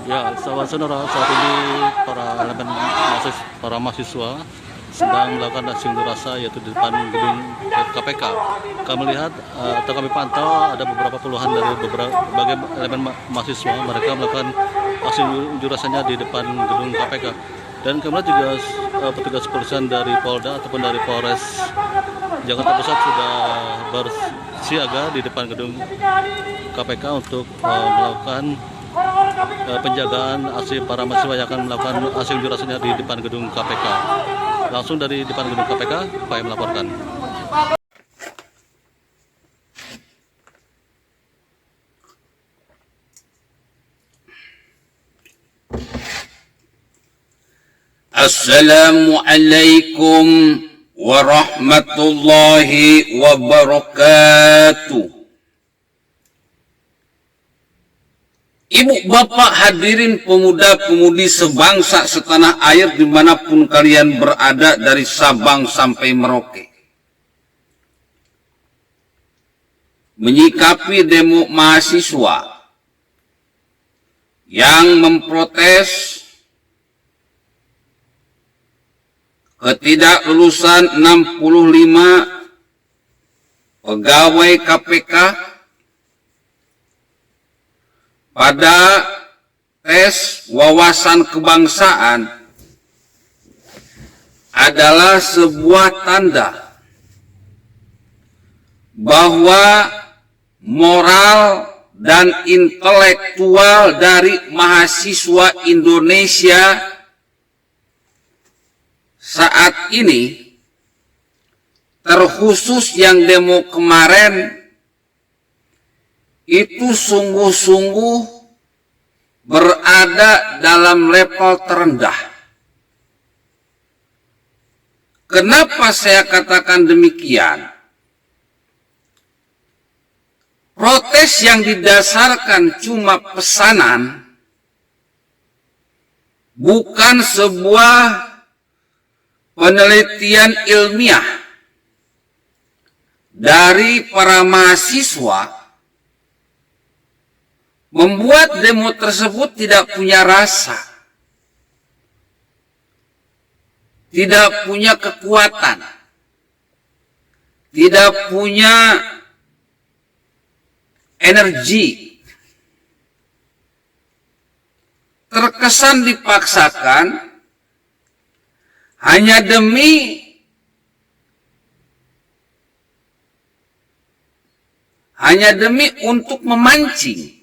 Ya, saudara, saat ini para mahasiswa sedang melakukan aksi unjuk rasa yaitu di depan gedung KPK. Kami lihat atau kami pantau ada beberapa puluhan dari berbagai elemen mahasiswa, mereka melakukan aksi unjuk rasanya di depan gedung KPK. Dan kemudian juga petugas kepolisian dari Polda ataupun dari Polres Jakarta Pusat sudah bersiaga di depan gedung KPK untuk melakukan penjagaan aksi para mahasiswa yang akan melakukan aksi unjuk rasanya di depan gedung KPK. Langsung dari depan gedung KPK, Pak melaporkan. Assalamualaikum warahmatullahi wabarakatuh. Ibu bapak hadirin pemuda-pemudi sebangsa setanah air dimanapun kalian berada dari Sabang sampai Merauke. Menyikapi demo mahasiswa yang memprotes ketidaklulusan 65 pegawai KPK pada tes wawasan kebangsaan adalah sebuah tanda bahwa moral dan intelektual dari mahasiswa Indonesia saat ini, terkhusus yang demo kemarin, itu sungguh-sungguh berada dalam level terendah. Kenapa saya katakan demikian? Protes yang didasarkan cuma pesanan bukan sebuah penelitian ilmiah dari para mahasiswa membuat demo tersebut tidak punya rasa, tidak punya kekuatan, tidak punya energi, terkesan dipaksakan hanya demi untuk memancing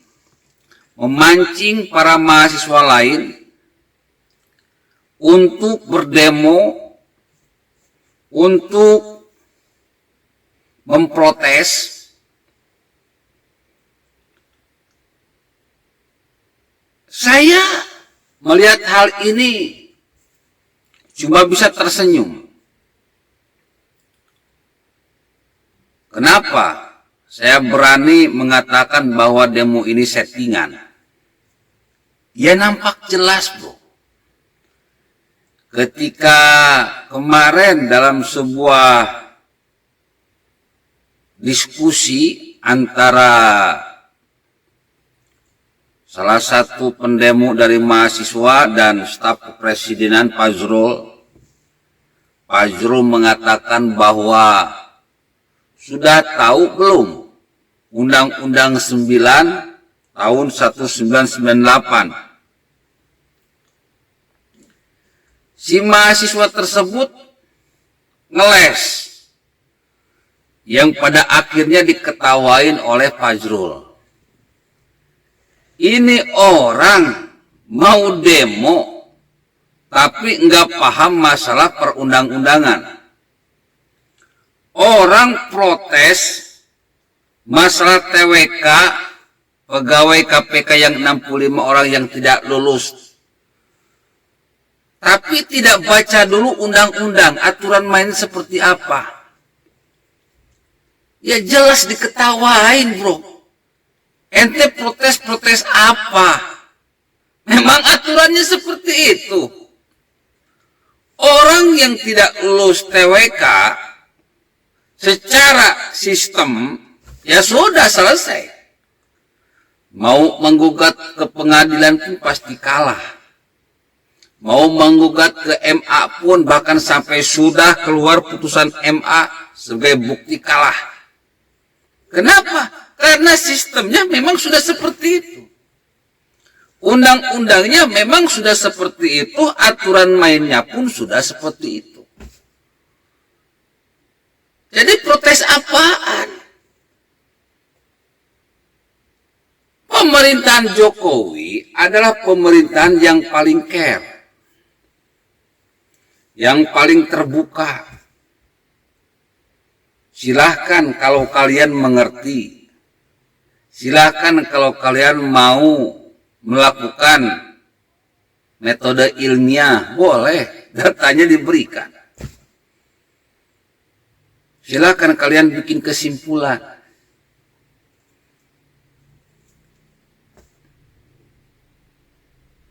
para mahasiswa lain untuk berdemo, untuk memprotes. Saya melihat hal ini cuma bisa tersenyum. Kenapa saya berani mengatakan bahwa demo ini settingan? Ya nampak jelas, bro. Ketika kemarin dalam sebuah diskusi antara salah satu pendemo dari mahasiswa dan staf kepresidenan Pak Zrul mengatakan bahwa sudah tahu belum Undang-Undang 9 tahun 1998. Si mahasiswa tersebut ngeles, yang pada akhirnya diketawain oleh Pak Zrul. Ini orang mau demo tapi nggak paham masalah perundang-undangan. Orang protes masalah TWK pegawai KPK yang 65 orang yang tidak lulus, tapi tidak baca dulu undang-undang, aturan main seperti apa. Ya jelas diketawain, bro. Ente protes apa? Memang aturannya seperti itu. Orang yang tidak lulus TWK secara sistem ya sudah selesai. Mau menggugat ke pengadilan pun pasti kalah. Mau menggugat ke MA pun bahkan sampai sudah keluar putusan MA sebagai bukti kalah. Kenapa? Karena sistemnya memang sudah seperti itu. Undang-undangnya memang sudah seperti itu, aturan mainnya pun sudah seperti itu. Jadi protes apaan? Pemerintahan Jokowi adalah pemerintahan yang paling care, yang paling terbuka. Silahkan kalau kalian mengerti, silahkan kalau kalian mau melakukan metode ilmiah, boleh, datanya diberikan. Silahkan kalian bikin kesimpulan.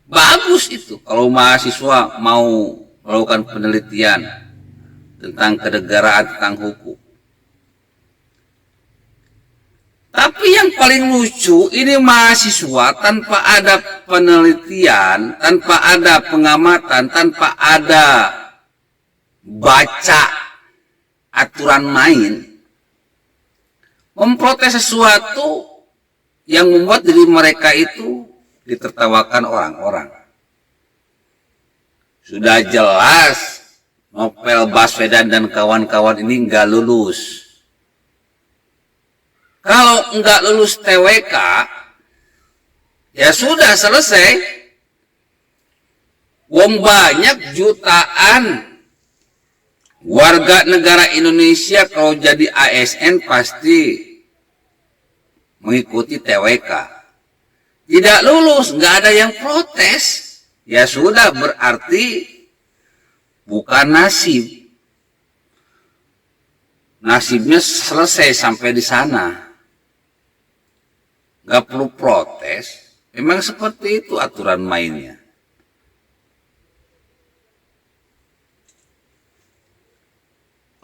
Bagus itu kalau mahasiswa mau melakukan penelitian tentang kenegaraan, tentang hukum. Tapi yang paling lucu, ini mahasiswa tanpa ada penelitian, tanpa ada pengamatan, tanpa ada baca aturan main, memprotes sesuatu yang membuat diri mereka itu ditertawakan orang-orang. Sudah jelas Novel Baswedan dan kawan-kawan ini nggak lulus. Kalau nggak lulus TWK, ya sudah selesai. Wong banyak jutaan warga negara Indonesia kalau jadi ASN pasti mengikuti TWK. Tidak lulus, nggak ada yang protes. Ya sudah, berarti bukan nasib. Nasibnya selesai sampai di sana. Nggak perlu protes. Memang seperti itu aturan mainnya.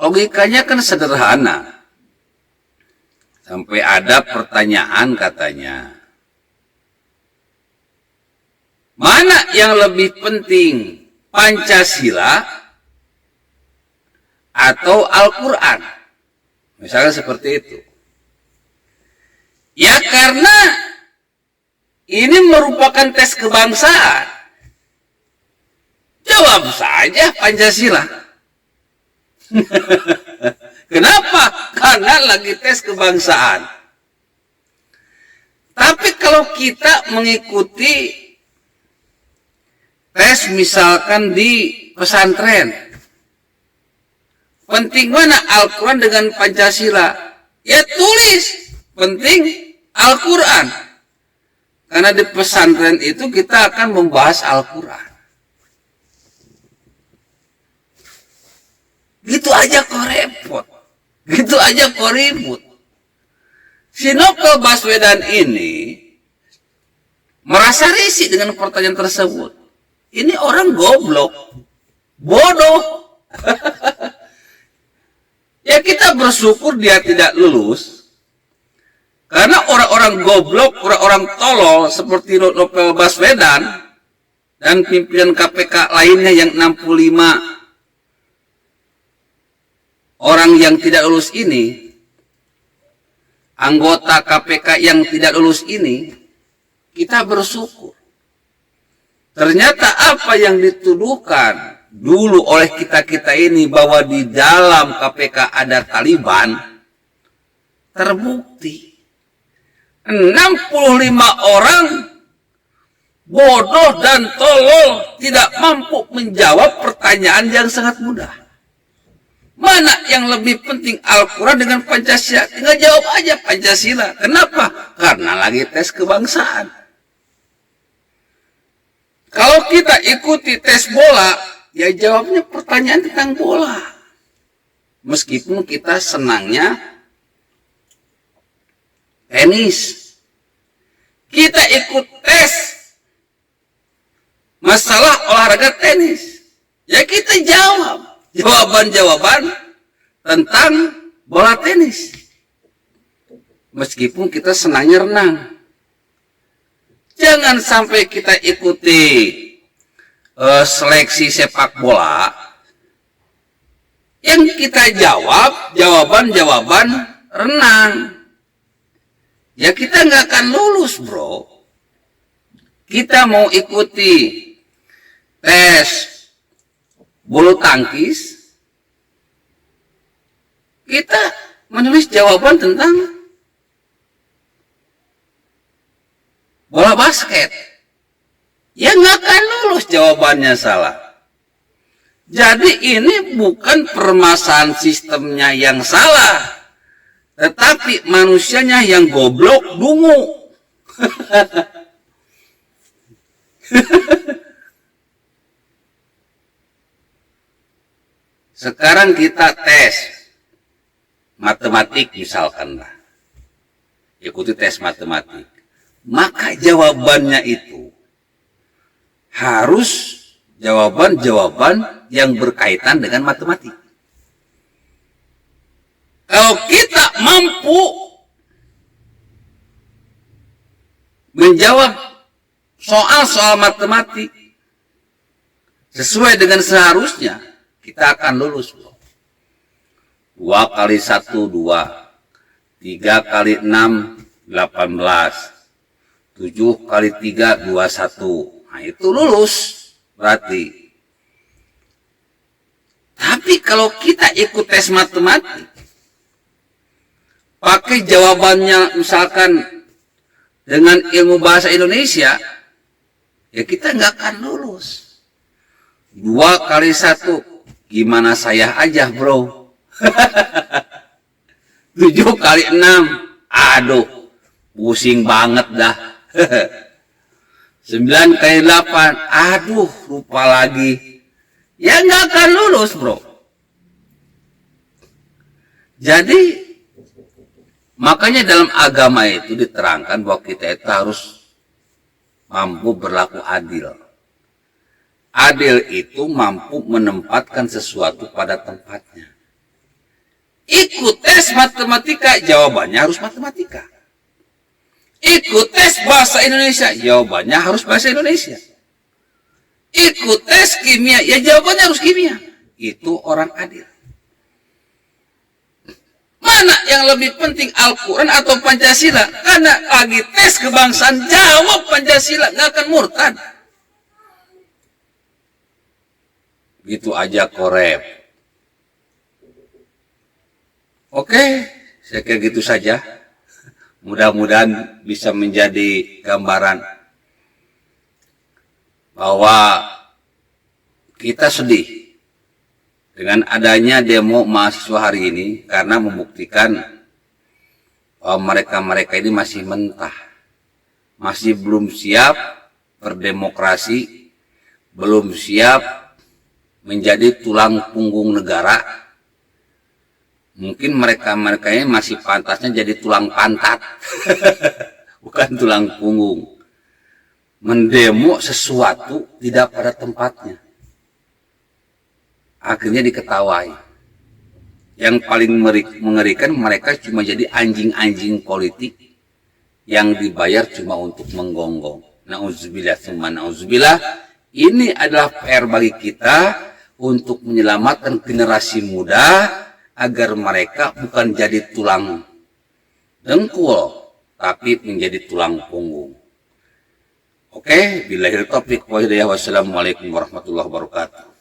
Logikanya kan sederhana. Sampai ada pertanyaan katanya, mana yang lebih penting, Pancasila atau Al-Quran? Misalnya seperti itu. Ya karena ini merupakan tes kebangsaan. Jawab saja Pancasila. Kenapa? Karena lagi tes kebangsaan. Tapi kalau kita mengikuti tes misalkan di pesantren, penting mana Al-Quran dengan Pancasila? Ya tulis, penting Al-Quran. Karena di pesantren itu kita akan membahas Al-Quran. Gitu aja kok repot. Gitu aja kok ribut. Si Novel Baswedan ini merasa risih dengan pertanyaan tersebut. Ini orang goblok, bodoh. Ya kita bersyukur dia tidak lulus. Karena orang-orang goblok, orang-orang tolol seperti Novel Baswedan dan pimpinan KPK lainnya yang 65 orang yang tidak lulus ini, anggota KPK yang tidak lulus ini, kita bersyukur. Ternyata apa yang dituduhkan dulu oleh kita-kita ini bahwa di dalam KPK ada Taliban, terbukti. 65 orang bodoh dan tolol tidak mampu menjawab pertanyaan yang sangat mudah. Mana yang lebih penting, Al-Quran dengan Pancasila? Tinggal jawab aja Pancasila. Kenapa? Karena lagi tes kebangsaan. Kalau kita ikuti tes bola, ya jawabnya pertanyaan tentang bola. Meskipun kita senangnya tenis. Kita ikut tes masalah olahraga tenis. Ya kita jawab. Jawaban-jawaban tentang bola tenis. Meskipun kita senangnya renang. Jangan sampai kita ikuti seleksi sepak bola yang kita jawab jawaban renang. Ya kita nggak akan lulus, bro. Kita mau ikuti tes bulu tangkis, kita menulis jawaban tentang bola basket. Ya nggak akan lulus, jawabannya salah. Jadi ini bukan permasalahan sistemnya yang salah, tetapi manusianya yang goblok dungu. Sekarang kita tes matematik misalkan lah. Ikuti tes matematik. Maka jawabannya itu harus jawaban-jawaban yang berkaitan dengan matematik. Kalau kita mampu menjawab soal-soal matematik sesuai dengan seharusnya, kita akan lulus. 2 kali 1, 2. 3 kali 6, 18. 7 kali 3, 21. Nah, itu lulus berarti. Tapi kalau kita ikut tes matematik, pakai jawabannya misalkan dengan ilmu bahasa Indonesia, ya kita nggak akan lulus. 2 kali 1, gimana saya aja, bro. 7 kali 6, aduh, pusing banget dah. 9 kali 8, aduh, lupa lagi. Ya nggak akan lulus, bro. Jadi, makanya dalam agama itu diterangkan bahwa kita itu harus mampu berlaku adil. Adil itu mampu menempatkan sesuatu pada tempatnya. Ikut tes matematika, jawabannya harus matematika. Ikut tes bahasa Indonesia, jawabannya harus bahasa Indonesia. Ikut tes kimia, ya jawabannya harus kimia. Itu orang adil. Mana yang lebih penting, Al-Quran atau Pancasila? Karena lagi tes kebangsaan, jawab Pancasila, nggak akan murtad. Gitu aja korep. Oke, saya kira gitu saja. Mudah-mudahan bisa menjadi gambaran bahwa kita sedih dengan adanya demo mahasiswa hari ini karena membuktikan bahwa mereka-mereka ini masih mentah, masih belum siap berdemokrasi, belum siap menjadi tulang punggung negara. Mungkin mereka-mereka ini masih pantasnya jadi tulang pantat, bukan tulang punggung. Mendemo sesuatu tidak pada tempatnya. Akhirnya diketawai. Yang paling mengerikan, mereka cuma jadi anjing-anjing politik yang dibayar cuma untuk menggonggong. Na'udzubillah, summa na'udzubillah. Ini adalah PR bagi kita untuk menyelamatkan generasi muda agar mereka bukan jadi tulang dengkul, tapi menjadi tulang punggung. Oke, billahil taufiq wa hidayah. Wassalamualaikum warahmatullahi wabarakatuh.